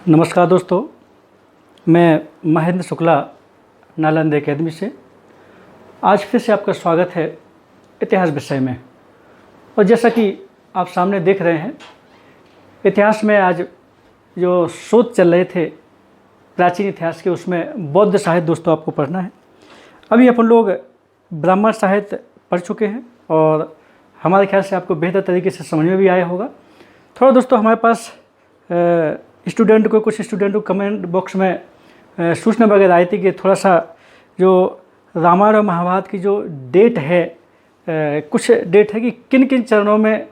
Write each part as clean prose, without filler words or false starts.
नमस्कार दोस्तों, मैं महेंद्र शुक्ला नालंदा अकेडमी से आज फिर से आपका स्वागत है इतिहास विषय में। और जैसा कि आप सामने देख रहे हैं, इतिहास में आज जो शोध चल रहे थे प्राचीन इतिहास के, उसमें बौद्ध साहित्य दोस्तों आपको पढ़ना है। अभी अपन लोग ब्राह्मण साहित्य पढ़ चुके हैं और हमारे ख्याल से आपको बेहतर तरीके से समझ में भी आया होगा। थोड़ा दोस्तों हमारे पास कुछ स्टूडेंट को कमेंट बॉक्स में सूचना वगैरह आई थी कि थोड़ा सा जो रामायण और महाभारत की जो डेट है, कुछ डेट है कि किन किन चरणों में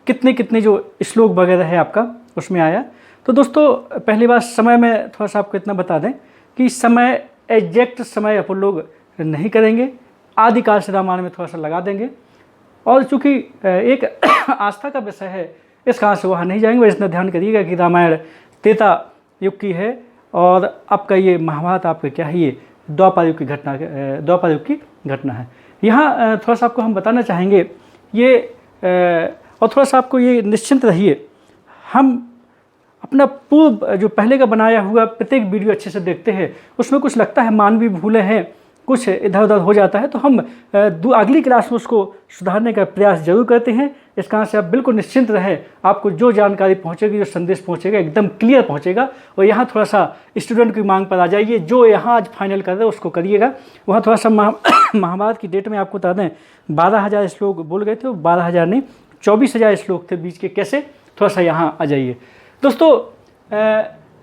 कितने कितने जो श्लोक वगैरह है आपका उसमें आया। तो दोस्तों पहली बात, समय में थोड़ा सा आपको इतना बता दें कि समय एग्जैक्ट समय अपन लोग नहीं करेंगे, आदिकाल से रामायण में थोड़ा सा लगा देंगे। और चूँकि एक आस्था का विषय है, इस कारण से वहाँ नहीं जाएंगे। इतना ध्यान करिएगा कि रामायण त्रेता युग की है और आपका ये महाभारत आपका क्या है, ये द्वापर युग की घटना है। यहाँ थोड़ा सा आपको हम बताना चाहेंगे ये, और थोड़ा सा आपको ये निश्चिंत रहिए, हम अपना पूर्व जो पहले का बनाया हुआ प्रत्येक वीडियो अच्छे से देखते हैं। उसमें कुछ लगता है मानवीय भूलें हैं, कुछ इधर उधर हो जाता है, तो हम अगली क्लास में उसको सुधारने का प्रयास जरूर करते हैं। इस कारण से आप बिल्कुल निश्चिंत रहें, आपको जो जानकारी पहुंचेगी, जो संदेश पहुंचेगा, एकदम क्लियर पहुंचेगा। और यहाँ थोड़ा सा स्टूडेंट की मांग पर आ जाइए, जो यहाँ आज फाइनल कर रहे हैं उसको करिएगा। वहाँ थोड़ा सा महाभारत की डेट में आपको बता दें 12,000 श्लोक बोल गए थे, 12,000 नहीं 24,000 श्लोक थे बीच के। कैसे, थोड़ा सा यहाँ आ जाइए दोस्तों।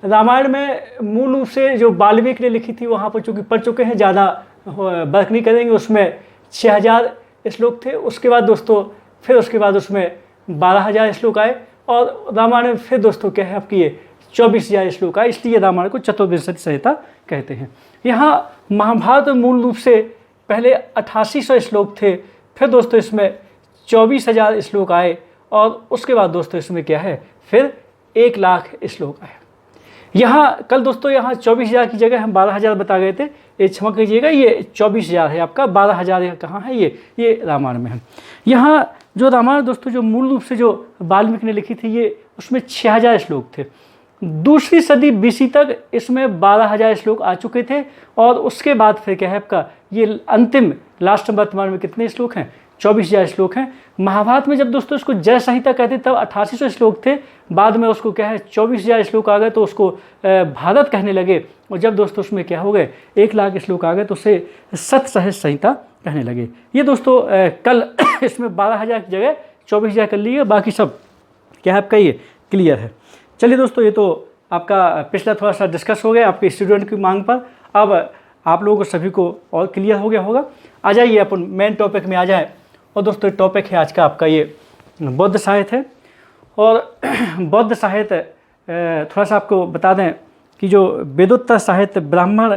रामायण में मूल रूप से जो वाल्मीकि ने लिखी थी वहाँ पर चूँकि पढ़ चुके हैं, ज़्यादा वर्क नहीं करेंगे। उसमें 6,000 श्लोक थे। उसके बाद दोस्तों फिर उसके बाद उसमें 12,000 श्लोक आए और रामायण में फिर दोस्तों क्या है आपकी ये 24,000 श्लोक आए, इसलिए रामायण को चतुर्विंशति संहिता कहते हैं। यहाँ महाभारत में मूल रूप से पहले 8800 श्लोक थे, फिर दोस्तों इसमें 24,000 श्लोक आए और उसके बाद दोस्तों इसमें क्या है फिर 1,00,000 श्लोक आए। यहाँ कल दोस्तों यहाँ 24,000 की जगह हम 12,000 बता गए थे, ये क्षमा कीजिएगा, ये 24,000 है आपका, 12,000 कहाँ है, ये रामायण में है। यहाँ जो रामायण दोस्तों जो मूल रूप से जो वाल्मीकि ने लिखी थी, ये उसमें 6,000 श्लोक थे। दूसरी सदी BC तक इसमें 12,000 श्लोक आ चुके थे और उसके बाद फिर क्या है आपका ये अंतिम लास्ट वर्तमान में कितने श्लोक हैं, 24,000 श्लोक हैं। महाभारत में जब दोस्तों इसको जय संहिता कहते तब 8800 श्लोक थे, बाद में उसको क्या है 24,000 श्लोक आ गए तो उसको भारत कहने लगे। और जब दोस्तों उसमें क्या हो गए 1,00,000 श्लोक आ गए तो उसे सतसहस्त्र संहिता कहने लगे। ये दोस्तों कल इसमें 12,000 की जगह 24,000 कर लिए, बाकी सब क्या है आपका ये क्लियर है। चलिए दोस्तों, ये तो आपका पिछला थोड़ा सा डिस्कस हो गया आपके स्टूडेंट की मांग पर। अब आप लोगों को सभी को और क्लियर हो गया होगा। आ जाइए अपन मेन टॉपिक में आ जाए। और दोस्तों टॉपिक है आज का आपका ये बौद्ध साहित्य है। और बौद्ध साहित्य थोड़ा सा आपको बता दें कि जो वेदोत्तर साहित्य ब्राह्मण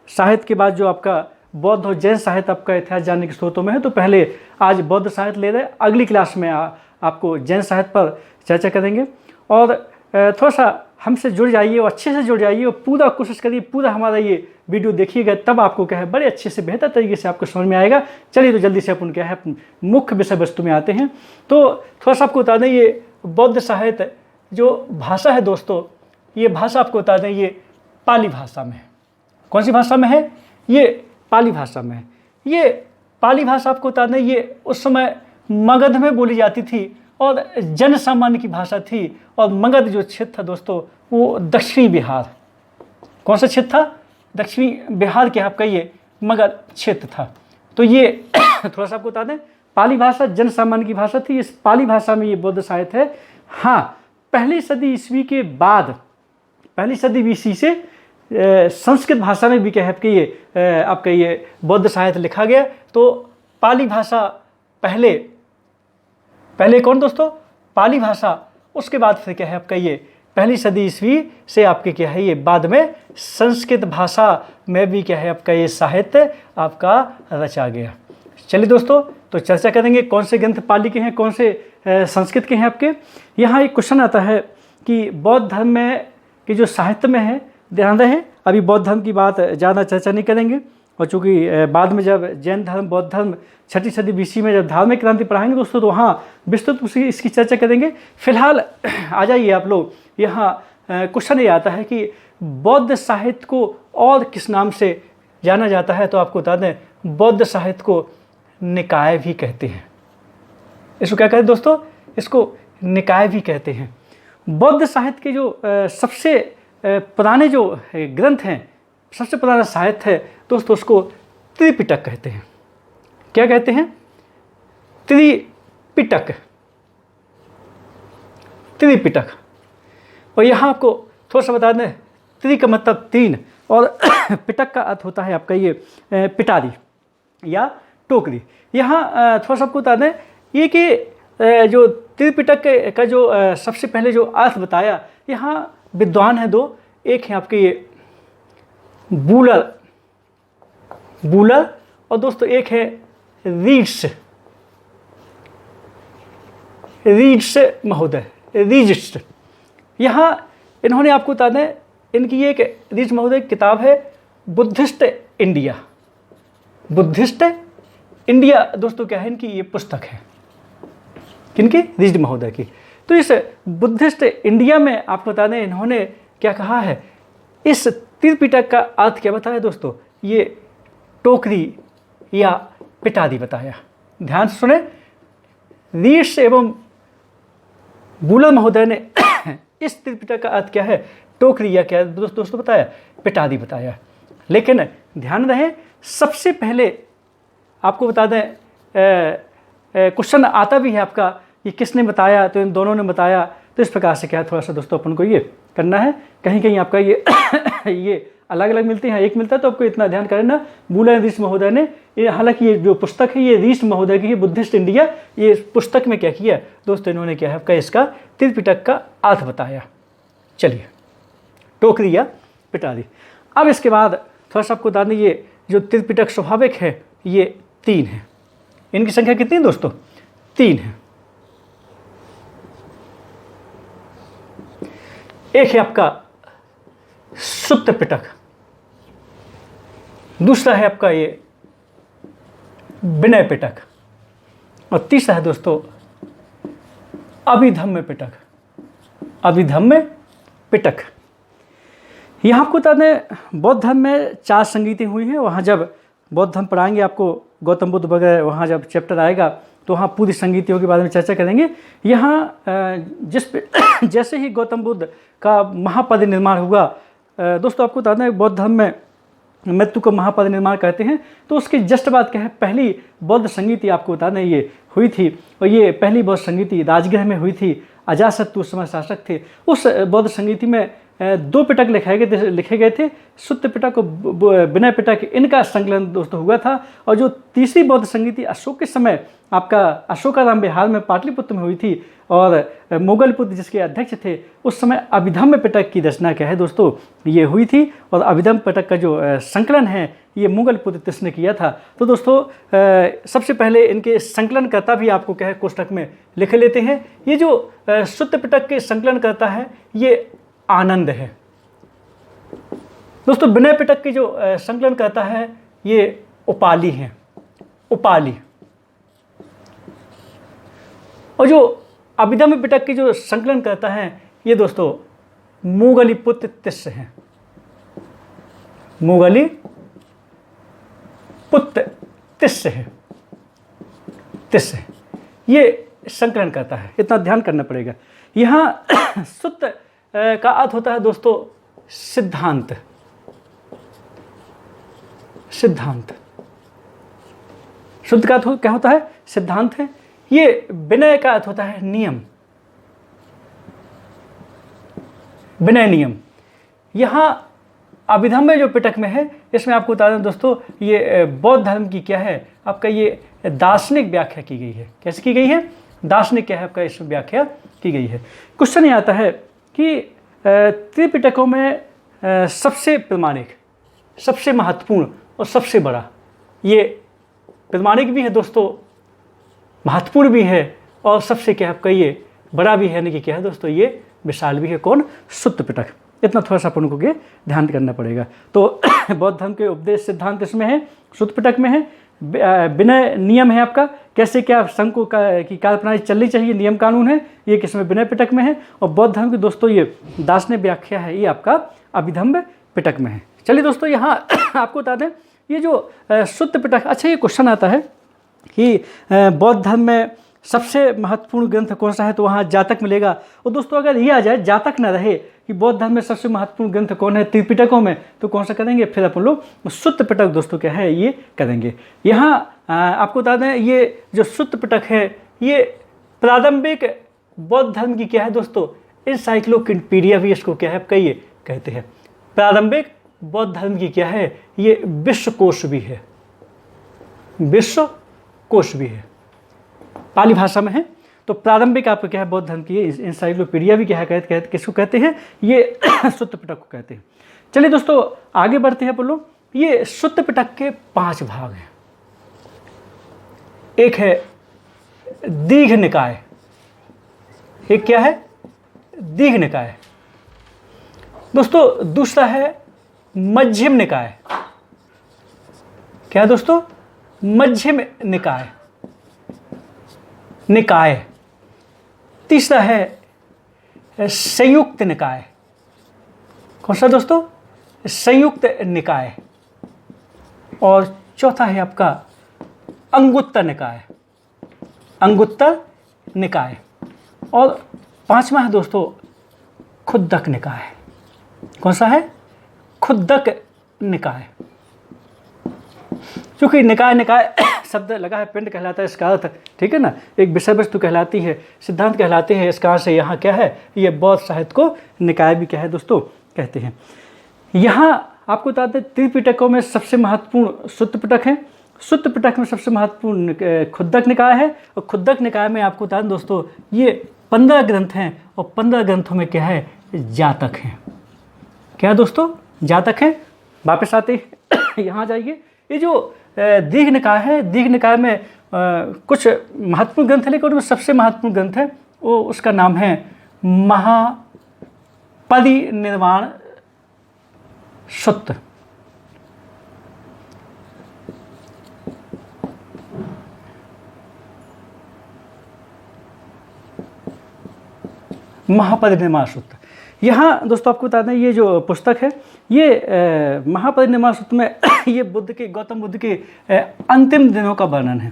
साहित्य के बाद जो आपका बौद्ध और जैन साहित्य आपका इतिहास जानने के स्रोतों में है, तो पहले आज बौद्ध साहित्य ले रहे हैं, अगली क्लास में आपको जैन साहित्य पर चर्चा करेंगे। और थोड़ा सा हमसे जुड़ जाइए और अच्छे से जुड़ जाइए और पूरा कोशिश करिए, पूरा हमारा ये वीडियो देखिएगा, तब आपको क्या है बड़े अच्छे से बेहतर तरीके से आपको समझ में आएगा। चलिए तो जल्दी से अपन क्या है मुख्य विषय वस्तु में आते हैं। तो थोड़ा सा आपको बता दें, ये बौद्ध साहित्य जो भाषा है दोस्तों, ये भाषा आपको बता दें ये पाली भाषा में है। कौन सी भाषा में है, ये पाली भाषा में है। ये पाली भाषा आपको बता दें ये उस समय मगध में बोली जाती थी और जन सामान्य की भाषा थी। और मगध जो क्षेत्र था दोस्तों वो दक्षिणी बिहार, कौन सा क्षेत्र था, दक्षिणी बिहार के आपका ये मगध क्षेत्र था। तो ये थोड़ा सा आपको बता दें पाली भाषा जन सामान्य की भाषा थी। इस पाली भाषा में ये बौद्ध साहित्य है। हाँ, पहली सदी ईस्वी के बाद, पहली सदी BC से संस्कृत भाषा में भी क्या है आपका ये बौद्ध साहित्य लिखा गया। तो पाली भाषा पहले कौन दोस्तों, पाली भाषा, उसके बाद फिर क्या है आपका ये पहली सदी ईस्वी से आपके क्या है ये बाद में संस्कृत भाषा में भी क्या है आपका ये साहित्य आपका रचा गया। चलिए दोस्तों, तो चर्चा करेंगे कौन से ग्रंथ पाली के हैं, कौन से संस्कृत के हैं आपके। यहाँ एक क्वेश्चन आता है कि बौद्ध धर्म में कि जो साहित्य में है, ध्यान रहे अभी बौद्ध धर्म की बात ज़्यादा चर्चा नहीं करेंगे। और चूँकि बाद में जब जैन धर्म बौद्ध धर्म 6ठी सदी BC में जब धार्मिक क्रांति पढ़ाएंगे दोस्तों, तो वहाँ विस्तृत इसकी चर्चा करेंगे। फिलहाल आ जाइए आप लोग यहाँ क्वेश्चन ये आता है कि बौद्ध साहित्य को और किस नाम से जाना जाता है, तो आपको बता दें बौद्ध साहित्य को निकाय भी कहते हैं। इसको क्या कहते हैं दोस्तों? इसको निकाय भी कहते हैं। बौद्ध साहित्य के जो सबसे पुराने जो ग्रंथ हैं, सबसे पुराना साहित्य है दोस्तों, उसको त्रिपिटक कहते हैं। क्या कहते हैं? त्रिपिटक। त्रिपिटक। और यहाँ आपको थोड़ा सा बता दें, त्रि का मतलब 3 और पिटक का अर्थ होता है आपका ये पिटारी या टोकरी। यहाँ थोड़ा सा आपको बता दें ये कि जो त्रिपिटक का जो सबसे पहले जो अर्थ बताया, यहाँ विद्वान है 2, एक है आपके ये बूलर और दोस्तों एक है रीड्स महोदय, रीड्स। यहाँ इन्होंने आपको बता दें, इनकी एक रीड्स महोदय की किताब है बुद्धिस्ट इंडिया। बुद्धिस्ट इंडिया दोस्तों क्या है, इनकी ये पुस्तक है, किनकी? रीड्स महोदय की। तो इस बुद्धिस्ट इंडिया में आपको बता दें इन्होंने क्या कहा है, इस त्रिपिटक का अर्थ क्या बताया दोस्तों? ये टोकरी या पिटारी बताया। ध्यान से सुने, रीड्स एवं बूलर महोदय ने इस त्रिपिटक का अर्थ क्या है, टोकरी या क्या दोस्तों बताया, पिटारी बताया। लेकिन ध्यान रहे, सबसे पहले आपको बता दें क्वेश्चन आता भी है आपका, ये किसने बताया, तो इन दोनों ने बताया। तो इस प्रकार से क्या है, थोड़ा सा दोस्तों अपन को ये करना है। कहीं कहीं आपका ये अलग अलग मिलते हैं, एक मिलता है, तो आपको इतना ध्यान करना। बूलर रीड्स महोदय ने हालांकि ये जो पुस्तक है ये रीड्स महोदय की है, बुद्धिस्ट इंडिया, ये पुस्तक में क्या किया दोस्तों, इन्होंने क्या है आपका इसका त्रिपिटक का अर्थ बताया। चलिए, टोकरी या पिटारी। अब इसके बाद थोड़ा सा आपको बता दें, ये जो त्रिपिटक स्वाभाविक है ये 3 है। इनकी संख्या कितनी है दोस्तों? 3 है। एक है आपका सुत्त पिटक, दूसरा है आपका ये विनय पिटक, और तीसरा है दोस्तों अभिधम्म पिटक। अभिधम्म पिटक। यहाँ आपको बता दें, बौद्ध धर्म में 4 संगीतें हुई हैं। वहाँ जब बौद्ध धर्म पढ़ाएंगे आपको, गौतम बुद्ध वगैरह, वहाँ जब चैप्टर आएगा तो वहाँ पूरी संगीतियों के बारे में चर्चा करेंगे। यहाँ जैसे ही गौतम बुद्ध का महापरिनिर्वाण हुआ दोस्तों, आपको बता दें बौद्ध धर्म में मृत्यु को महापरिनिर्वाण कहते हैं। तो उसके जस्ट बाद क्या है, पहली बौद्ध संगीति आपको बता दें ये हुई थी, और ये पहली बौद्ध संगीति राजगृह में हुई थी। अजातशत्रु उस समय शासक थे। उस बौद्ध संगीति में 2 पिटक लिखे गए थे, सुत्त पिटक और विनय पिटक, इनका संकलन दोस्तों हुआ था। और जो तीसरी बौद्ध संगीति अशोक के समय आपका अशोकाराम बिहार में पाटलिपुत्र में हुई थी, और मुगल पुत्र जिसके अध्यक्ष थे उस समय अभिधम्म पिटक की रचना क्या है दोस्तों, ये हुई थी। और अभिधम्म पिटक का जो संकलन है ये मुगल पुत्र तिस ने किया था। तो दोस्तों सबसे पहले इनके संकलन करता भी आपको क्या है कोष्टक में लिख लेते हैं। ये जो सुत्त पिटक के संकलन करता है ये आनंद है दोस्तों। विनय पिटक की जो संकलन करता है ये उपाली है, उपाली। और जो अभिधम्म पिटक की जो संकलन करता है ये दोस्तों मुगलिपुत्र तिस्स है, मुगली पुत्र तिस्स है, तिस्स है, ये संकलन करता है। इतना ध्यान करना पड़ेगा। यहाँ सुत्त का अर्थ होता है दोस्तों सिद्धांत, सिद्धांत। शुद्ध का अर्थ क्या होता है, सिद्धांत है। ये विनय का अर्थ होता है नियम, विनय नियम। यहाँ अभिधम्म जो पिटक में है इसमें आपको बता दें दोस्तों, ये बौद्ध धर्म की क्या है आपका ये दार्शनिक व्याख्या की गई है। कैसे की गई है, दार्शनिक क्या है आपका इसमें व्याख्या की गई है। क्वेश्चन ये आता है कि त्रिपिटकों में सबसे प्रामाणिक, सबसे महत्वपूर्ण और सबसे बड़ा, ये प्रामाणिक भी है दोस्तों, महत्वपूर्ण भी है, और सबसे क्या आपका ये बड़ा भी है, यानी कि क्या है दोस्तों ये विशाल भी है। कौन, सुत्त पिटक। इतना थोड़ा सा अपन को ध्यान करना पड़ेगा। तो बौद्ध धर्म के उपदेश सिद्धांत इसमें है, सुत्त पिटक में है। विनय नियम है आपका, कैसे क्या संघ को की कार्यप्रणाली चलनी चाहिए, नियम कानून है, ये किसमें विनय पिटक में है। और बौद्ध धर्म की दोस्तों ये दार्शनिक व्याख्या है, ये आपका अभिधम्म पिटक में है। चलिए दोस्तों यहाँ आपको बता दें ये जो सुत्त पिटक, अच्छा ये क्वेश्चन आता है कि बौद्ध धर्म में सबसे महत्वपूर्ण ग्रंथ कौन सा है, तो वहाँ जातक मिलेगा। और दोस्तों अगर ये आ जाए जातक न रहे कि बौद्ध धर्म में सबसे महत्वपूर्ण ग्रंथ कौन है त्रिपिटकों में, तो कौन सा करेंगे, फिर अपन लोग सुत्त पिटक दोस्तों क्या है ये करेंगे। यहाँ आपको बता दें ये जो सुत्त पिटक है ये प्रारंभिक बौद्ध धर्म की क्या है दोस्तों, इंसाइक्लोपीडिया भी इसको क्या है कहिए कहते हैं। प्रारंभिक बौद्ध धर्म की क्या है, ये विश्वकोश भी है, विश्वकोश भी है, पाली भाषा में है। तो प्रारंभिक आपको क्या है बौद्ध धर्म की इंसाइक्लोपीडिया भी क्या है कहते किसको कहते हैं, ये सुत्त पिटक को कहते हैं। चलिए दोस्तों आगे बढ़ते हैं बोलो। ये सुत्त पिटक के 5 भाग हैं। एक है दीघ निकाय, एक क्या है दीघ निकाय दोस्तों, दूसरा है मध्यम निकाय, क्या है दोस्तों, मध्यम निकाय निकाय। तीसरा है संयुक्त निकाय, कौन सा दोस्तों, संयुक्त निकाय। और चौथा है आपका अंगुत्तर निकाय, अंगुत्तर निकाय। और 5वां है दोस्तों खुद्दक निकाय, कौन सा है, खुद्दक निकाय। क्योंकि निकाय निकाय शब्द लगा है, पिंड कहलाता है इसका अर्थ, ठीक है ना, एक विषय वस्तु कहलाती है, सिद्धांत कहलाते हैं, इसका से यहाँ क्या है, ये बौद्ध साहित्य को निकाय भी क्या है दोस्तों कहते हैं। यहाँ आपको बताते हैं त्रिपिटकों में सबसे महत्वपूर्ण सुत्त पिटक है, सुत्त पिटक में सबसे महत्वपूर्ण खुद्दक निकाय है। और खुद्दक निकाय में आपको बता दें दोस्तों ये 15 ग्रंथ हैं, और 15 ग्रंथों में क्या है जातक हैं, क्या है दोस्तों जातक हैं। वापस आते यहाँ जाइए, ये जो दीघ निकाय है, दीघ निकाय में कुछ महत्वपूर्ण ग्रंथ है, लेकिन उनमें सबसे महत्वपूर्ण ग्रंथ है वो उसका नाम है महापरिनिर्वाण सुत्त। महापरिनिर्वाण सूत्र। यहाँ दोस्तों आपको बता दें ये जो पुस्तक है ये महापरिनिर्वाण सूत्र में ये बुद्ध के गौतम बुद्ध के अंतिम दिनों का वर्णन है।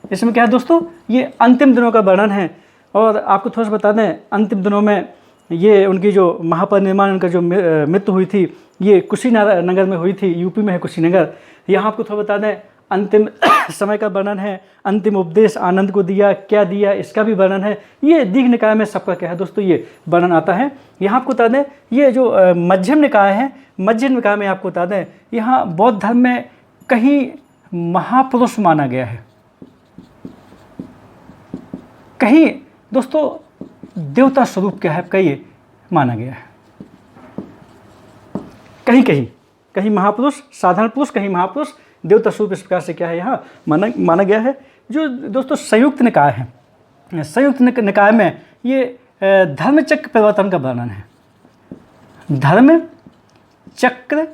इसमें क्या है दोस्तों, ये अंतिम दिनों का वर्णन है। और आपको थोड़ा सा बता दें अंतिम दिनों में ये उनकी जो महापरिनिर्वाण, उनका जो मृत्यु हुई थी ये कुशीनगर में हुई थी, यूपी में है कुशीनगर। यहाँ आपको थोड़ा बता दें अंतिम समय का वर्णन है, अंतिम उपदेश आनंद को दिया, क्या दिया इसका भी वर्णन है। ये दीघ निकाय में सबका क्या है दोस्तों ये वर्णन आता है। यहाँ आपको बता दें ये जो मध्यम निकाय है, मध्यम निकाय में आपको बता दें यहाँ बौद्ध धर्म में कहीं महापुरुष माना गया है, कहीं दोस्तों देवता स्वरूप क्या है कहीं माना गया है, कहीं महापुरुष साधारण पुरुष, कहीं महापुरुष देवता स्वरूप, इस प्रकार से क्या है यहाँ माना गया है। जो दोस्तों संयुक्त निकाय है, संयुक्त निकाय में ये धर्म चक्र परिवर्तन का वर्णन है, धर्म चक्र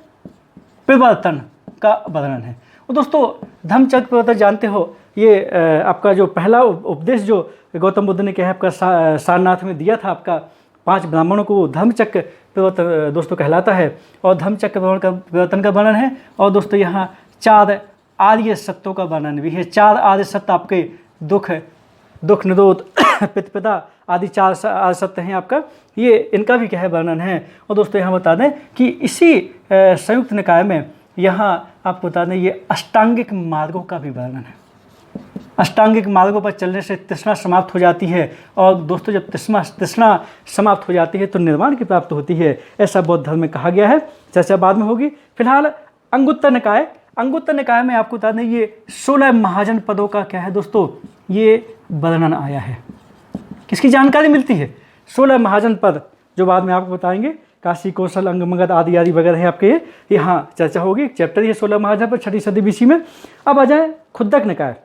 परिवर्तन का वर्णन है। और दोस्तों धर्म चक्र परिवर्तन जानते हो, ये आपका जो पहला उपदेश जो गौतम बुद्ध ने क्या है आपका सारनाथ में दिया था, आपका 5 ब्राह्मणों को, वो धर्म चक्र परिवर्तन दोस्तों कहलाता है। और धर्म चक्र परिवर्तन का वर्णन है। और दोस्तों यहाँ 4 आर्य सत्यों का वर्णन भी है। 4 आर्य सत्य आपके दुख निरोध पितृपिता आदि 4 आर्य सत्य हैं आपका, ये इनका भी क्या है वर्णन है। और दोस्तों यहाँ बता दें कि इसी संयुक्त निकाय में यहाँ आपको बता दें ये अष्टांगिक मार्गों का भी वर्णन है। अष्टांगिक मार्गों पर चलने से तृष्णा समाप्त हो जाती है। और दोस्तों जब तृष्णा समाप्त हो जाती है तो निर्वाण की प्राप्ति होती है, ऐसा बौद्ध धर्म में कहा गया है। चर्चा बाद में होगी। फिलहाल अंगुत्तर निकाय, अंगुत्तर निकाय में आपको बता दें ये 16 महाजन पदों का क्या है दोस्तों ये वर्णन आया है। किसकी जानकारी मिलती है, 16 महाजन पद, जो बाद में आपको बताएंगे, काशी कौशल अंग मगध आदि आदि वगैरह है आपके, यहाँ चर्चा होगी। चैप्टर ये 16 महाजन पर 6वीं सदी BC में। अब आ जाए खुद्दक निकाय।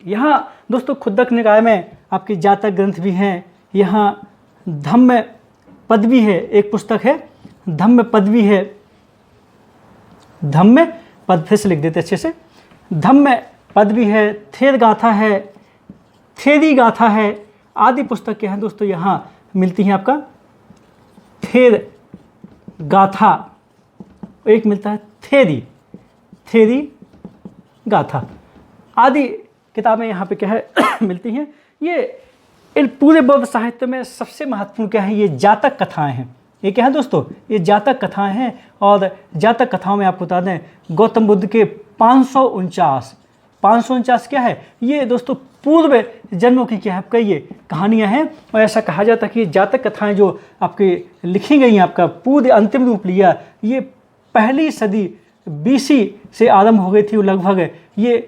यहाँ दोस्तों खुद्दक निकाय में आपकी जातक ग्रंथ भी हैं। यहाँ धम्म पदवी है, एक पुस्तक है धम्म पदवी है, धम्म पद फिर से लिख देते अच्छे से, धम्म पद भी है, थेर गाथा है, थेरी गाथा है, आदि पुस्तक क्या है दोस्तों यहाँ मिलती हैं आपका। थेर गाथा, एक मिलता है थेरी, थेरी गाथा, आदि किताबें यहाँ पे क्या है मिलती हैं। ये इन पूरे बौद्ध साहित्य में सबसे महत्वपूर्ण क्या है, ये जातक कथाएं हैं। ये क्या है दोस्तों, ये जातक कथाएं हैं। और जातक कथाओं में आपको बता दें गौतम बुद्ध के 549 क्या है, ये दोस्तों पूर्व जन्मों की क्या है आपका ये कहानियां हैं। और ऐसा कहा जाता है कि जातक कथाएं जो आपकी लिखी गई हैं, आपका पूरे अंतिम रूप लिया, ये पहली सदी BC से आरंभ हो गई थी। लगभग ये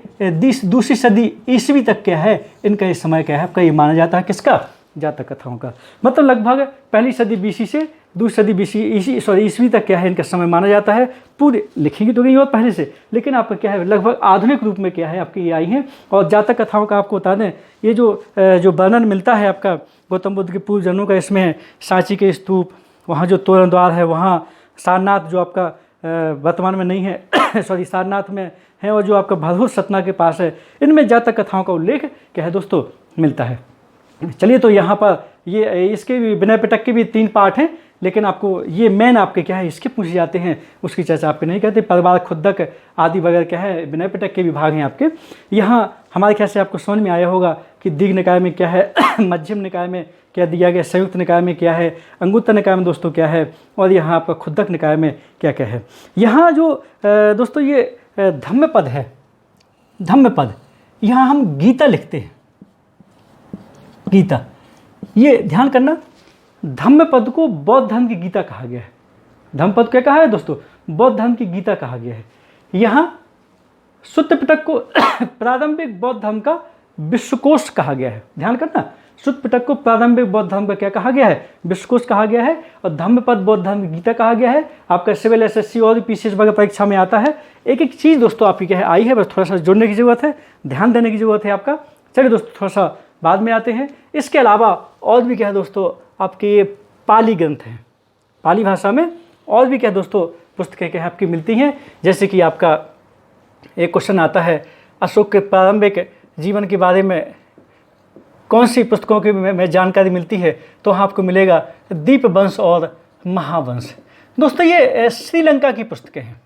दूसरी सदी ईस्वी तक क्या है इनका ये समय क्या है आपका, ये माना जाता है किसका, जातक कथाओं का। मतलब लगभग पहली सदी BC से दूसरी सदी ईस्वी तक क्या है इनका समय माना जाता है। पूरी लिखी तो गई और पहले से, लेकिन आपका क्या है लगभग आधुनिक रूप में क्या है आपकी ये आई हैं। और जातक कथाओं का आपको बता दें ये जो वर्णन मिलता है आपका गौतम बुद्ध के पूर्व जन्मों का, इसमें सांची के स्तूप, वहाँ जो तोरण द्वार है, वहाँ सारनाथ जो आपका वर्तमान में नहीं है सारनाथ में है, और जो आपका भरहुर सतना के पास है, इनमें जातक कथाओं का उल्लेख क्या है दोस्तों मिलता है। चलिए, तो यहाँ पर ये इसके भी विनय पिटक के भी 3 पार्ट हैं, लेकिन आपको ये मेन आपके क्या है इसके पूछे जाते हैं, उसकी चर्चा आपके नहीं करते। परिवार खुद्दक आदि वगैरह क्या है विनय पिटक के विभाग हैं आपके। यहाँ हमारे ख्याल से आपको समझ में आया होगा कि दीघ निकाय में क्या है मध्यम निकाय में क्या दिया गया, संयुक्त निकाय में क्या है, अंगुत्तर निकाय में दोस्तों क्या है, और यहाँ आपका खुद्दक निकाय में क्या क्या है। यहाँ जो दोस्तों ये धम्मपद है, धम्मपद, यहाँ हम गीता लिखते हैं, गीता, ये ध्यान करना, धम्मपद को बौद्ध धर्म की गीता कहा गया है। धम्मपद क्या कहा है दोस्तों, बौद्ध धर्म की गीता कहा गया है। यहाँ सुत्त पिटक को प्रारंभिक बौद्ध धर्म का विश्वकोश कहा गया है। ध्यान करना, सुत्त पिटक को प्रारंभिक बौद्ध धर्म का क्या कहा गया है, विश्वकोश कहा गया है। और धम्मपद बौद्ध धर्म की गीता कहा गया है। आपका सिविल SSC और PCS वगैरह परीक्षा में आता है। एक एक चीज़ दोस्तों आपकी क्या है आई है, बस थोड़ा सा जोड़ने की ज़रूरत है, ध्यान देने की ज़रूरत है आपका। चलिए दोस्तों, थोड़ा सा बाद में आते हैं। इसके अलावा और भी क्या है दोस्तों आपके ये पाली ग्रंथ हैं, पाली भाषा में और भी क्या दोस्तों पुस्तकें क्या है आपकी मिलती हैं। जैसे कि आपका एक क्वेश्चन आता है, अशोक के प्रारंभिक जीवन के बारे में कौन सी पुस्तकों की में जानकारी मिलती है, तो आपको मिलेगा दीपवंश और महावंश। दोस्तों ये श्रीलंका की पुस्तकें हैं।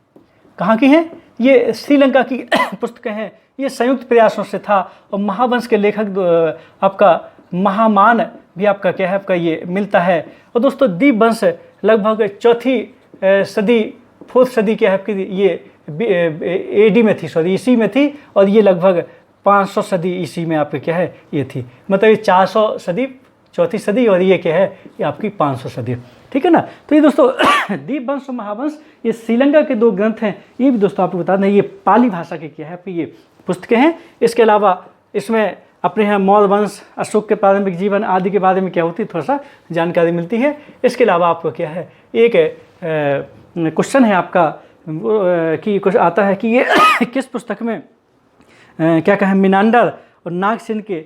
कहाँ की हैं, ये श्रीलंका की पुस्तकें हैं। ये संयुक्त प्रयासों से था। और महावंश के लेखक आपका महामान भी आपका क्या है आपका ये मिलता है। और दोस्तों दीपवंश लगभग 4th सदी 4th सदी क्या है आपकी ये AD में थी, सॉरी ईसी में थी। और ये लगभग 500 सदी ईसी में आपके क्या है ये थी। मतलब ये 400 सदी 4थी सदी, और ये क्या है ये आपकी 500 सदी, ठीक है ना। तो ये दोस्तों दीपवंश और महावंश ये श्रीलंका के 2 ग्रंथ हैं। ये भी दोस्तों आपको बता दें ये पाली भाषा के क्या है आपकी ये पुस्तकें हैं। इसके अलावा इसमें अपने यहाँ मौर्य वंश, अशोक के प्रारंभिक जीवन आदि के बारे में क्या होती है थोड़ा सा जानकारी मिलती है। इसके अलावा आपको क्या है एक क्वेश्चन है आपका कि कुछ आता है कि ये किस पुस्तक में क्या कहें मिनांडर और नागसेन के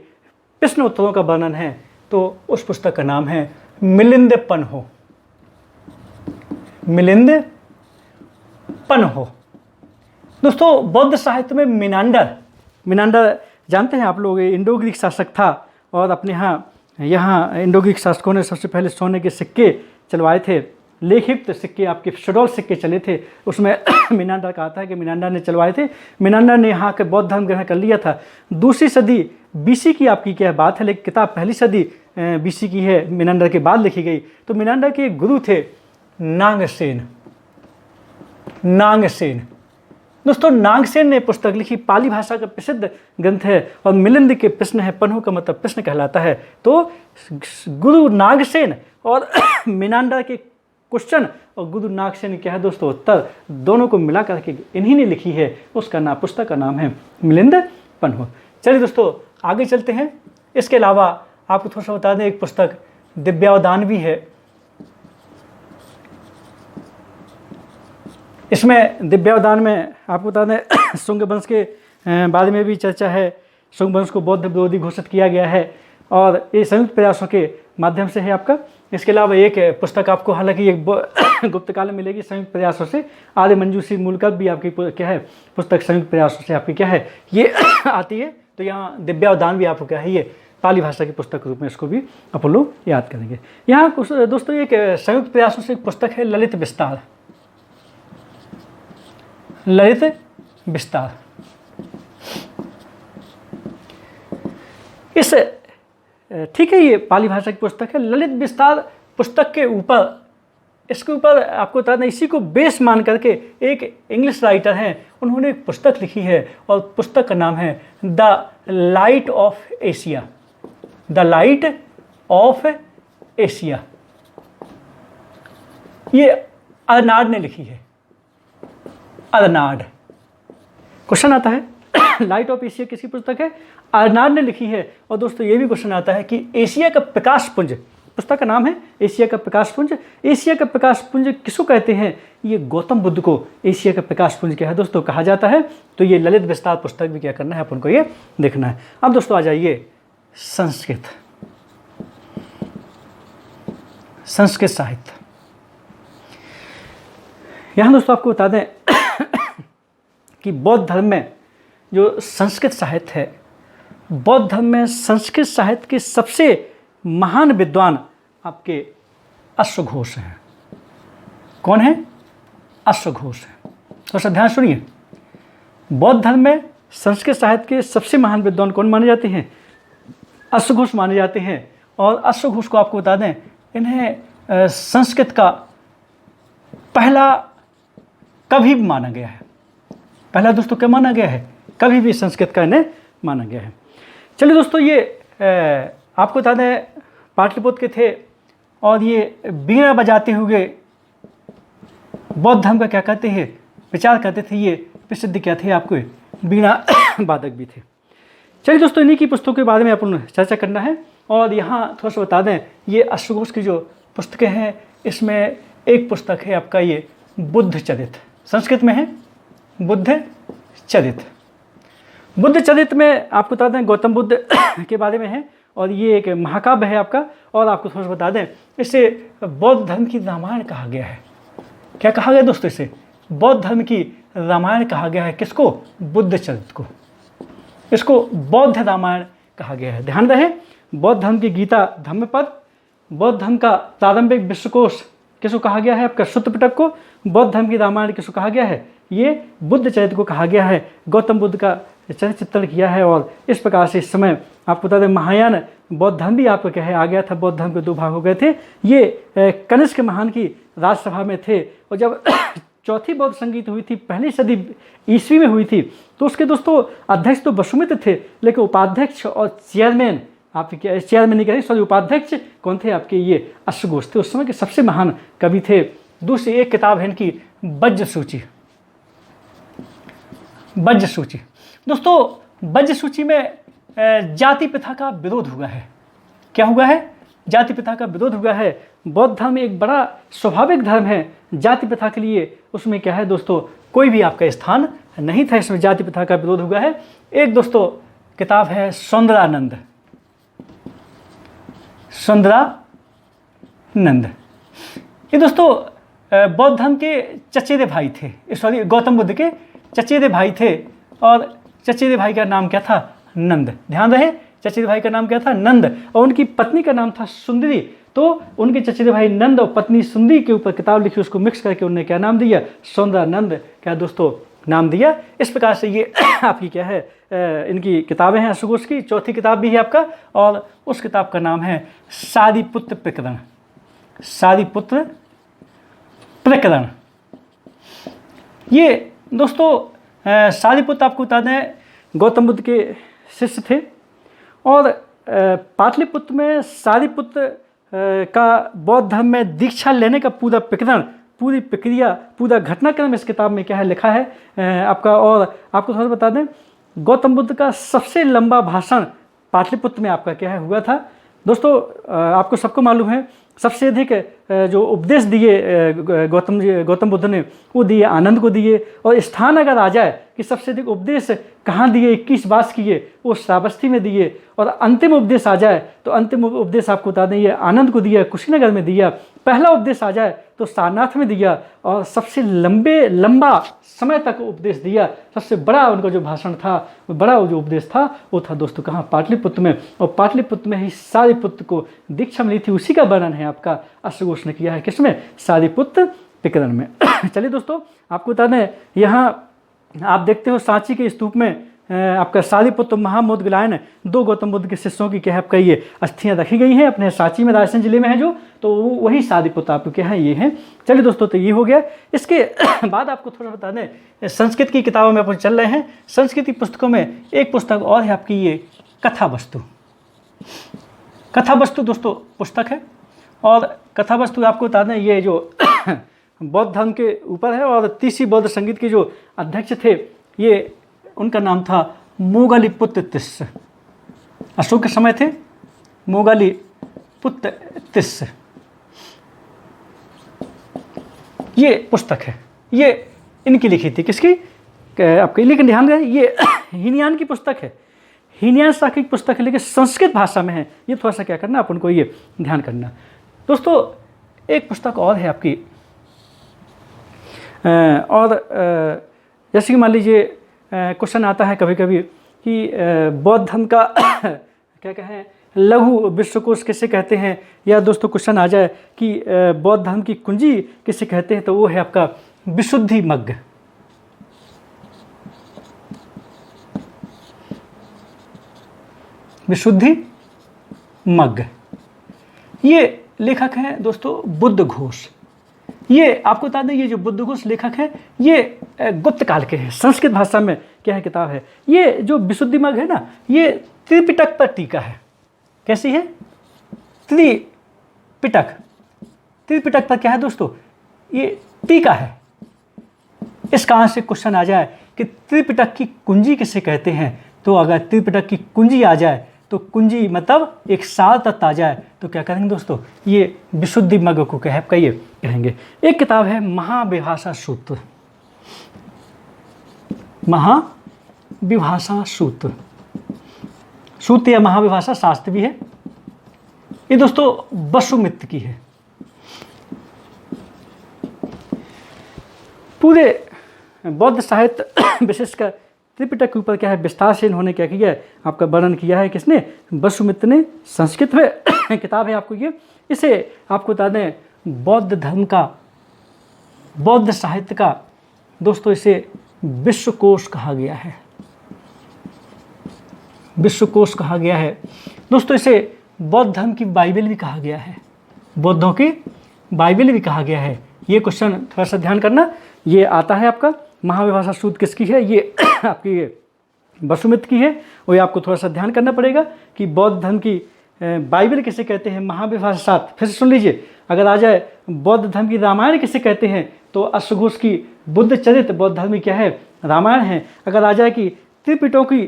प्रश्न उत्तरों का वर्णन है, तो उस पुस्तक का नाम है मिलिंद पन्हो, मिलिंद पन्हो। दोस्तों बौद्ध साहित्य में मिनांडर जानते हैं आप लोग, इंडो ग्रीक शासक था। और अपने यहाँ इंडो ग्रीक शासकों ने सबसे पहले सोने के सिक्के चलवाए थे, लेखयुक्त सिक्के आपके शेडोल सिक्के चले थे। उसमें मिनांडर का आता है कि मिनांडर ने चलवाए थे। मिनांडर ने यहाँ के बौद्ध धर्म ग्रहण कर लिया था। 2री सदी BC की आपकी क्या बात है, लेकिन किताब 1ली सदी BC की है, मिनांडर के बाद लिखी गई। तो मिनांडर के गुरु थे नागसेन। दोस्तों नागसेन ने पुस्तक लिखी, पाली भाषा का प्रसिद्ध ग्रंथ है। और मिलिंद के प्रश्न है, पन्हो का मतलब प्रश्न कहलाता है। तो गुरु नागसेन और मिनांडर के क्वेश्चन और गुरु नागसेन क्या है दोस्तों उत्तर, दोनों को मिला करके इन्हीं ने लिखी है। उसका नाम, पुस्तक का नाम है मिलिंद पन्हो। चलिए दोस्तों आगे चलते हैं। इसके अलावा आपको थोड़ा सा बता दें, एक पुस्तक दिव्यावदान भी है। इसमें दिव्यावदान में आपको बता दें शुंग वंश के बारे में भी चर्चा है। शुंग वंश को बौद्ध विरोधी घोषित किया गया है और ये संयुक्त प्रयासों के माध्यम से है आपका। इसके अलावा एक पुस्तक आपको, हालांकि एक गुप्तकाल में मिलेगी संयुक्त प्रयासों से। आर्य मंजू श्री मूलकल्प भी आपकी क्या है पुस्तक संयुक्त प्रयासों से आपकी क्या है ये आती है। तो यहाँ दिव्यावदान भी आपको क्या है ये पाली भाषा की पुस्तक के रूप में इसको भी अपन लोग याद करेंगे। यहाँ कुछ दोस्तों एक संयुक्त प्रयासों से एक पुस्तक है ललित विस्तार। ललित विस्तार इस ठीक है ये पाली भाषा की पुस्तक है। ललित विस्तार पुस्तक के ऊपर इसके ऊपर आपको बता दें इसी को बेस मान करके एक इंग्लिश राइटर हैं उन्होंने एक पुस्तक लिखी है और पुस्तक का नाम है the light of Asia. The light of Asia ये अर्नाड ने लिखी है। अर्नाड क्वेश्चन आता है लाइट ऑफ एशिया किसकी पुस्तक है? अर्नाड ने लिखी है। और दोस्तों ये भी क्वेश्चन आता है कि एशिया का प्रकाश पुंज पुस्तक का नाम है एशिया का प्रकाश पुंज। एशिया का प्रकाश पुंज किसको कहते हैं? ये गौतम बुद्ध को एशिया का प्रकाश पुंज क्या है दोस्तों कहा जाता है। तो ये ललित विस्तार पुस्तक भी क्या करना है अपन को ये देखना है। अब दोस्तों आ जाइए संस्कृत। संस्कृत साहित्य यहाँ दोस्तों आपको बता दें कि बौद्ध धर्म में जो संस्कृत साहित्य है, बौद्ध धर्म में संस्कृत साहित्य के सबसे महान विद्वान आपके अश्वघोष हैं। कौन है? अश्वघोष है। थोड़ा सा ध्यान सुनिए। बौद्ध धर्म में संस्कृत साहित्य के सबसे महान विद्वान कौन माने जाते हैं? अश्वघोष माने जाते हैं। और अश्वघोष को आपको बता दें इन्हें संस्कृत का पहला कवि भी माना गया है। पहला दोस्तों क्या माना गया है? कवि भी संस्कृत का इन्हें माना गया है। चलिए दोस्तों ये आपको बता दें पाटलिपुत्र के थे और ये बीणा बजाते हुए बौद्ध धर्म का क्या कहते हैं विचार करते थे। ये प्रसिद्ध क्या थे आपको बीणा वादक भी थे। चलिए दोस्तों इन्हीं की पुस्तकों के बारे में अपन चर्चा करना है। और यहाँ थोड़ा सा बता दें ये अश्वघोष की जो पुस्तकें हैं इसमें एक पुस्तक है आपका ये बुद्ध चरित। संस्कृत में है बुद्ध चरित। बुद्ध चरित में आपको बता दें गौतम बुद्ध के बारे में है और ये एक महाकाव्य है आपका। और आपको थोड़ा सा बता दें इसे बौद्ध धर्म की रामायण कहा गया है। क्या कहा गया दोस्तों? इसे बौद्ध धर्म की रामायण कहा गया है। किसको? बुद्ध चरित को। इसको बौद्ध रामायण कहा गया है। ध्यान रहे बौद्ध धर्म की गीता धम्मपद, बौद्ध धर्म का प्रारंभिक विश्वकोश किसको कहा गया है? आपका सूत्र पिटक को। बौद्ध धर्म की रामायण किसको कहा गया है? ये बुद्ध चरित्र को कहा गया है। गौतम बुद्ध का चरित्र चित्रण किया है। और इस प्रकार से इस समय आपको बता दें महायान बौद्ध धर्म भी आपको क्या है आ गया था। बौद्ध धर्म के दो भाग हो गए थे। ये कनिष्क महान की राजसभा में थे। और जब चौथी बौद्ध संगीत हुई थी पहली सदी ईस्वी में हुई थी तो उसके दोस्तों अध्यक्ष तो वसुमित्र थे लेकिन उपाध्यक्ष और चेयरमैन आप क्या चेयरमैन नहीं करें सॉरी उपाध्यक्ष कौन थे आपके? ये अश्वघोष थे। उस समय के सबसे महान कवि थे। दूसरी एक किताब है इनकी वज्र सूची। वज्र सूची दोस्तों वज्र सूची में जाति प्रथा का विरोध हुआ है। क्या हुआ है? जाति प्रथा का विरोध हुआ है। बौद्ध धर्म एक बड़ा स्वाभाविक धर्म है। जाति प्रथा के लिए उसमें क्या है दोस्तों कोई भी आपका स्थान नहीं था। इसमें जाति प्रथा का विरोध हुआ है। एक दोस्तों किताब है सौंदरानंद। सौंदरानंद ये दोस्तों बौद्ध धर्म के चचेरे भाई थे। सॉरी गौतम बुद्ध के चचेरे भाई थे। और चचेरे भाई का नाम क्या था? नंद। ध्यान रहे चचेरे भाई का नाम क्या था? नंद। और उनकी पत्नी का नाम था सुंदरी। तो उनके चचेरे भाई नंद और पत्नी सुंदरी के ऊपर किताब लिखी उसको मिक्स करके उन्होंने क्या नाम दिया? सौंदरानंद क्या दोस्तों नाम दिया। इस प्रकार से ये आपकी क्या है इनकी किताबें हैं अश्वघोष की। चौथी किताब भी है आपका और उस किताब का नाम है सारिपुत्र प्रकरण। सारिपुत्र प्रकरण। ये दोस्तों सारिपुत्र आपको बता दें गौतम बुद्ध के शिष्य थे। और पाटलिपुत्र में सारिपुत्र का बौद्ध धर्म में दीक्षा लेने का पूरा प्रकरण पूरी प्रक्रिया पूरा घटनाक्रम इस किताब में क्या है लिखा है आपका। और आपको थोड़ा बता दें गौतम बुद्ध का सबसे लंबा भाषण पाटलिपुत्र में आपका क्या है हुआ था। दोस्तों आपको सबको मालूम है सबसे अधिक जो उपदेश दिए गौतम बुद्ध ने, वो दिए आनंद को दिए। और स्थान अगर आ जाए कि सबसे अधिक उपदेश कहाँ दिए, 21 बास किए, वो श्रावस्ती में दिए। और अंतिम उपदेश आ जाए तो अंतिम उपदेश आपको बता दें, ये आनंद को दिया, कुशीनगर में दिया। पहला उपदेश आ जाए तो सारनाथ में दिया। और सबसे लंबा समय तक उपदेश दिया, सबसे बड़ा उनका जो भाषण था, बड़ा जो उपदेश था, वो था दोस्तों कहाँ, पाटलिपुत्र में। और पाटलिपुत्र में ही सारिपुत्र को दीक्षा मिली थी, उसी का वर्णन है आपका अश्वघोष ने किया है, किसमें, सारिपुत्र प्रकरण में। चलिए दोस्तों, आपको बता दें, यहाँ आप देखते हो सांची के स्तूप में आपका सारिपुत्र महामोदगलायन 2 गौतम बुद्ध के शिष्यों की क्या है आपका ये अस्थियां रखी गई हैं अपने सांची में, राजस्थान जिले में है जो, तो वही सारिपुत्र आपको क्या है ये हैं। चलिए दोस्तों, तो ये हो गया। इसके बाद आपको थोड़ा बता दें, संस्कृत की किताबों में अपन चल रहे हैं। संस्कृत की पुस्तकों में एक पुस्तक और है आपकी, ये कथावस्तु। कथावस्तु दोस्तों पुस्तक है, और कथावस्तु आपको बता दें ये जो बौद्ध धर्म के ऊपर है। और तीसरी बौद्ध संगीत के जो अध्यक्ष थे, ये उनका नाम था मोगलीपुत्र तिस्स। अशोक के समय थे मोगलीपुत्र तिस्स। ये पुस्तक है, ये इनकी लिखी थी, किसकी, आपके, लेकिन ध्यान रहे ये हीनयान की पुस्तक है, हीनयान शाखा की पुस्तक है, लेकिन संस्कृत भाषा में है। ये थोड़ा सा क्या करना, अपन को ये ध्यान करना। दोस्तों एक पुस्तक और है आपकी, और जैसे कि मान लीजिए क्वेश्चन आता है कभी कभी कि बौद्ध धर्म का क्या कहें, लघु विश्वकोश किसे कहते हैं, या दोस्तों क्वेश्चन आ जाए कि बौद्ध धर्म की कुंजी किसे कहते हैं, तो वो है आपका विशुद्धि मग्ग। विशुद्धि मग्ग, ये लेखक हैं दोस्तों बुद्ध घोष। ये आपको बता दें, ये जो बुद्ध घोष लेखक है, ये गुप्त काल के हैं, संस्कृत भाषा में क्या है किताब है। ये जो विशुद्धि मग्ग है ना, ये त्रिपिटक पर टीका है। कैसी है, त्रिपिटक। त्रिपिटक पर क्या है दोस्तों, ये टीका है। इस कारण से क्वेश्चन आ जाए कि त्रिपिटक की कुंजी किसे कहते हैं, तो अगर त्रिपिटक की कुंजी आ जाए तो कुंजी मतलब एक साल तक आ जाए तो क्या करेंगे दोस्तों, ये विशुद्धि मग्ग को कहेंगे। एक किताब है महाविभाषा सूत्र। महाविभाषा सूत्र, सूत्र या महाविभाषा शास्त्र भी है। ये दोस्तों वसुमित्र की है। पूरे बौद्ध साहित्य विशेषकर त्रिपिटक के ऊपर क्या है विस्तार से इन्होंने क्या किया है, आपका वर्णन किया है, किसने, वसुमित्र ने। संस्कृत में किताब है आपको ये। इसे आपको बता दें, बौद्ध धर्म का, बौद्ध साहित्य का दोस्तों इसे विश्वकोश कहा गया है। विश्वकोश कहा गया है दोस्तों। इसे बौद्ध धर्म की बाइबल भी कहा गया है, बौद्धों की बाइबल भी कहा गया है। ये क्वेश्चन थोड़ा सा ध्यान करना, ये आता है आपका महाविभाषा सूत्र किसकी है, ये आपकी ये वसुमित्र की है। और ये आपको थोड़ा सा ध्यान करना पड़ेगा कि बौद्ध धर्म की बाइबल किसे कहते हैं, महाविभाषा शास्त्र। फिर से सुन लीजिए, अगर आ जाए बौद्ध धर्म की रामायण किसे कहते हैं, तो अश्वघोष की बुद्ध चरित्र बौद्ध धर्म की क्या है, रामायण है। अगर आ जाए कि त्रिपिटकों की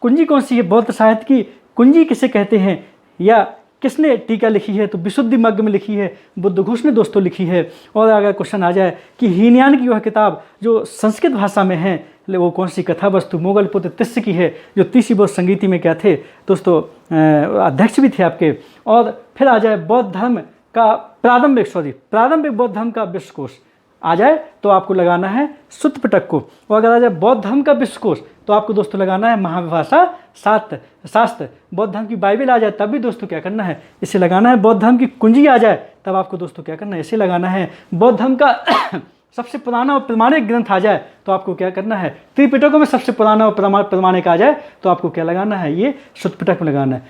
कुंजी कौन सी है, बौद्ध साहित्य की कुंजी किसे कहते हैं, या किसने टीका लिखी है, तो विशुद्धि मग्ग में लिखी है, बुद्ध घोष ने दोस्तों लिखी है। और अगर क्वेश्चन आ जाए कि हीनयान की वह किताब जो संस्कृत भाषा में है, वो कौन सी, कथावस्तु मोगलपुत्र तिस्स की है, जो तीसरी बौद्ध संगीति में क्या थे दोस्तों, अध्यक्ष भी थे आपके। और फिर आ जाए बौद्ध धर्म का प्रारंभिक बौद्ध धर्म का विश्वकोश आ जाए तो आपको लगाना है सूत्रपिटक को। और अगर आ जाए बौद्ध धर्म का विश्वकोश तो आपको दोस्तों लगाना है महाविभाषा शास्त्र। बौद्ध धर्म की बाइबल आ जाए तब भी दोस्तों क्या करना है, इसे लगाना है। बौद्ध धर्म की कुंजी आ जाए तब आपको दोस्तों क्या करना है, इसे लगाना है। बौद्ध धर्म का सबसे पुराना और प्रमाणिक ग्रंथ आ जाए तो आपको क्या करना है, त्रिपिटकों में सबसे पुराना और प्रमाणिक आ जाए तो आपको क्या लगाना है, ये सूत्रपिटक में लगाना है।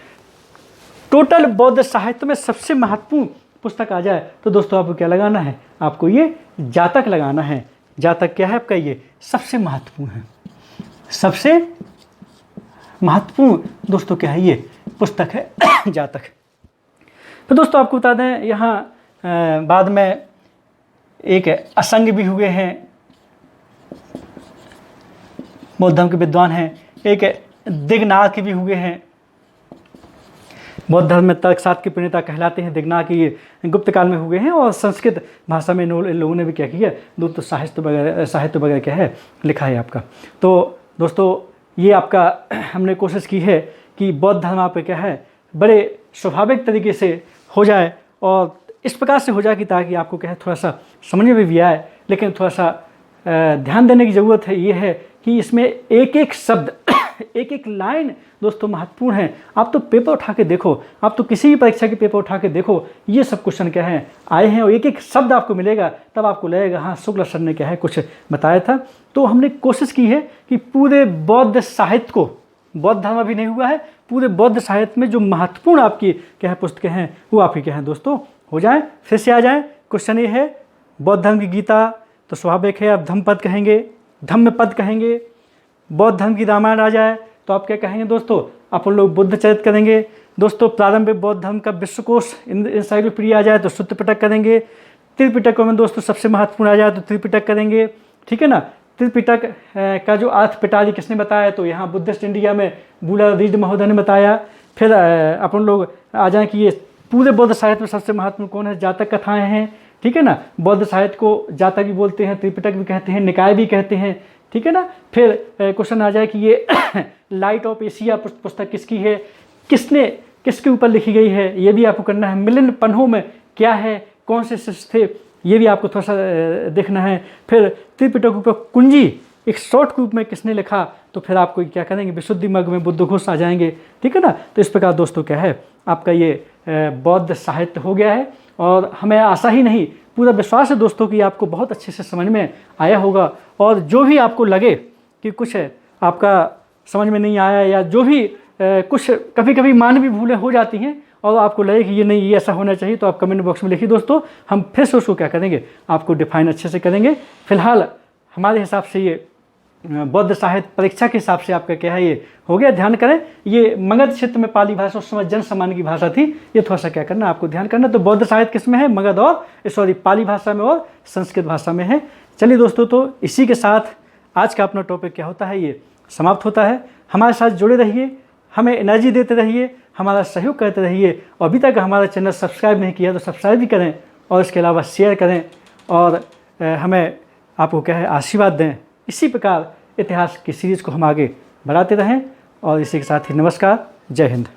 टोटल बौद्ध साहित्य में सबसे महत्वपूर्ण पुस्तक आ जाए तो दोस्तों आपको क्या लगाना है, आपको ये जातक लगाना है। जातक क्या है आपका, ये सबसे महत्वपूर्ण है, सबसे महत्वपूर्ण दोस्तों क्या है, ये पुस्तक है जातक। तो दोस्तों आपको बता दें यहाँ बाद में एक असंग भी हुए हैं, बौद्ध धर्म के विद्वान हैं, एक दिग्नाथ भी हुए हैं। बौद्ध धर्म में तर्कशास्त्र के प्रणेता कहलाते हैं दिगना कि ये गुप्त काल में हुए हैं, और संस्कृत भाषा में इन लोगों ने भी क्या किया, दूत साहित्य वगैरह क्या है लिखा है आपका। तो दोस्तों ये आपका हमने कोशिश की है कि बौद्ध धर्म आप क्या है बड़े स्वाभाविक तरीके से हो जाए, और इस प्रकार से हो जाए कि ताकि आपको क्या है थोड़ा सा समझ में भी आए, लेकिन थोड़ा सा ध्यान देने की ज़रूरत है। ये है कि इसमें एक एक शब्द एक एक लाइन दोस्तों महत्वपूर्ण है। आप तो पेपर उठा के देखो, आप तो किसी भी परीक्षा के पेपर उठा के देखो, ये सब क्वेश्चन क्या है आए हैं, और एक एक शब्द आपको मिलेगा, तब आपको लगेगा हाँ शुक्ला सर ने क्या है कुछ बताया था। तो हमने कोशिश की है कि पूरे बौद्ध साहित्य को, बौद्ध धर्म अभी नहीं हुआ है, पूरे बौद्ध साहित्य में जो महत्वपूर्ण आपकी क्या है पुस्तकें हैं वो आपकी क्या है दोस्तों हो जाए। फिर से आ जाए, क्वेश्चन ये है बौद्ध धर्म की गीता, तो स्वाभाविक है आप धम्मपद कहेंगे, धम्मपद कहेंगे। बौद्ध धर्म की रामायण आ जाए तो आप क्या कहेंगे दोस्तों, अपन लोग बुद्ध चरित्र करेंगे। दोस्तों प्रारंभिक बौद्ध धर्म का विश्वकोश इंसाइक्लोपीडिया आ जाए तो सूत्र पिटक करेंगे। त्रिपिटकों में दोस्तों सबसे महत्वपूर्ण आ जाए तो त्रिपिटक करेंगे, ठीक है ना। त्रिपिटक का जो अर्थ पिटारी किसने बताया, तो यहाँ बुद्धिस्ट इंडिया में बूला रीड महोदय ने बताया। फिर अपन लोग आ जाएँ कि ये पूरे बौद्ध साहित्य में सबसे महत्वपूर्ण कौन है, जातक कथाएँ हैं, ठीक है ना। बौद्ध साहित्य को जातक भी बोलते हैं, त्रिपिटक भी कहते हैं, निकाय भी कहते हैं, ठीक है ना। फिर क्वेश्चन आ जाए कि ये लाइट ऑफ एशिया पुस्तक किसकी है, किसके ऊपर लिखी गई है, ये भी आपको करना है। मिलिंद पन्हों में क्या है, कौन से शिष्य थे, ये भी आपको थोड़ा सा देखना है। फिर त्रिपिटक पर कुंजी एक शॉर्ट रूप में किसने लिखा, तो फिर आपको क्या करेंगे, विशुद्धि मार्ग में बुद्ध घोष आ जाएंगे, ठीक है ना। तो इस प्रकार दोस्तों क्या है आपका ये बौद्ध साहित्य हो गया है, और हमें आशा ही नहीं पूरा विश्वास है दोस्तों कि आपको बहुत अच्छे से समझ में आया होगा। और जो भी आपको लगे कि कुछ आपका समझ में नहीं आया, या जो भी कुछ कभी कभी मानवीय भूलें हो जाती हैं और आपको लगे कि ये नहीं, ये ऐसा होना चाहिए, तो आप कमेंट बॉक्स में लिखिए दोस्तों, हम फिर से उसको क्या करेंगे, आपको डिफाइन अच्छे से करेंगे। फिलहाल हमारे हिसाब से ये बौद्ध साहित्य परीक्षा के हिसाब से आपका क्या है ये हो गया। ध्यान करें, ये मगध क्षेत्र में पाली भाषा उस समय जन सामान्य की भाषा थी, ये थोड़ा सा क्या करना आपको ध्यान करना। तो बौद्ध साहित्य किस में है, मगध और पाली भाषा में और संस्कृत भाषा में है। चलिए दोस्तों, तो इसी के साथ आज का अपना टॉपिक क्या होता है ये समाप्त होता है। हमारे साथ जुड़े रहिए, हमें एनर्जी देते रहिए, हमारा सहयोग करते रहिए, और अभी तक हमारा चैनल सब्सक्राइब नहीं किया तो सब्सक्राइब भी करें, और इसके अलावा शेयर करें, और हमें आपको क्या है आशीर्वाद दें। इसी प्रकार इतिहास की सीरीज़ को हम आगे बढ़ाते रहें, और इसी के साथ ही नमस्कार, जय हिंद।